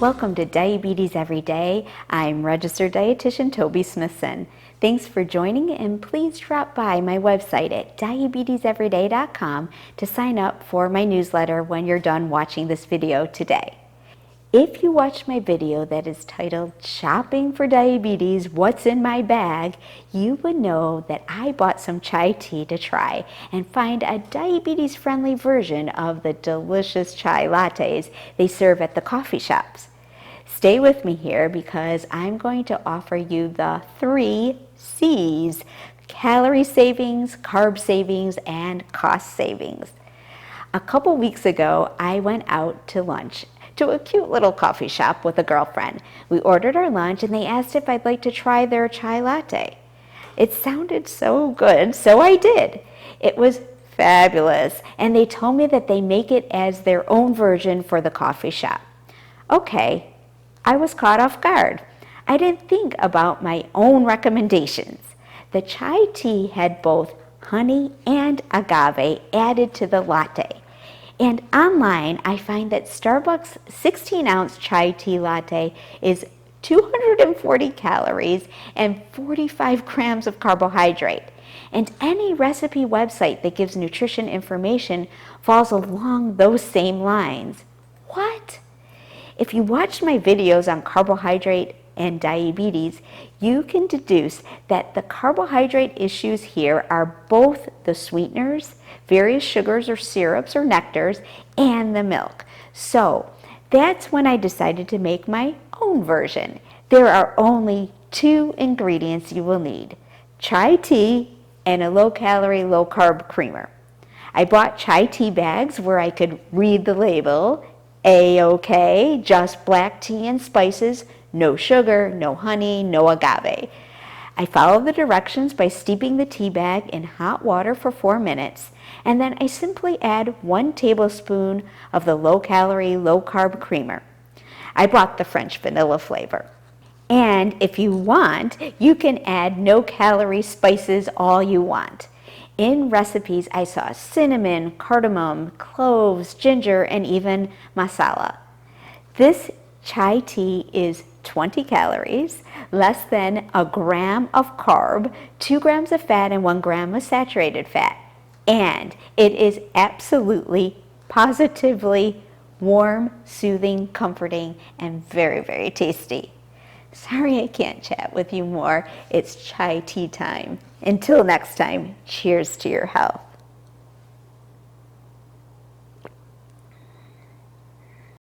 Welcome to Diabetes Every Day. I'm registered dietitian Toby Smithson. Thanks for joining, and please drop by my website at diabeteseveryday.com to sign up for my newsletter when you're done watching this video today. If you watch my video that is titled Shopping for Diabetes, What's in My Bag, you would know that I bought some chai tea to try and find a diabetes-friendly version of the delicious chai lattes they serve at the coffee shops. Stay with me here because I'm going to offer you the 3 C's: calorie savings, carb savings, and cost savings. A couple weeks ago, I went out to lunch to a cute little coffee shop with a girlfriend. We ordered our lunch and they asked if I'd like to try their chai latte. It sounded so good, so I did. It was fabulous, and they told me that they make it as their own version for the coffee shop. Okay, I was caught off guard. I didn't think about my own recommendations. The chai tea had both honey and agave added to the latte. And online, I find that Starbucks 16-ounce chai tea latte is 240 calories and 45 grams of carbohydrate. And any recipe website that gives nutrition information falls along those same lines. What? If you watched my videos on carbohydrate and diabetes, you can deduce that the carbohydrate issues here are both the sweeteners, various sugars or syrups or nectars, and the milk. So that's when I decided to make my own version. There are only 2 ingredients you will need: chai tea and a low-calorie, low-carb creamer. I bought chai tea bags where I could read the label. A-OK, just black tea and spices, no sugar, no honey, no agave. I follow the directions by steeping the tea bag in hot water for 4 minutes, and then I simply add 1 tablespoon of the low-calorie, low-carb creamer. I bought the French vanilla flavor. And if you want, you can add no-calorie spices all you want. In recipes, I saw cinnamon, cardamom, cloves, ginger, and even masala. This chai tea is 20 calories, less than a gram of carb, 2 grams of fat, and 1 gram of saturated fat. And it is absolutely, positively warm, soothing, comforting, and very, very tasty. Sorry I can't chat with you more. It's chai tea time. Until next time, cheers to your health.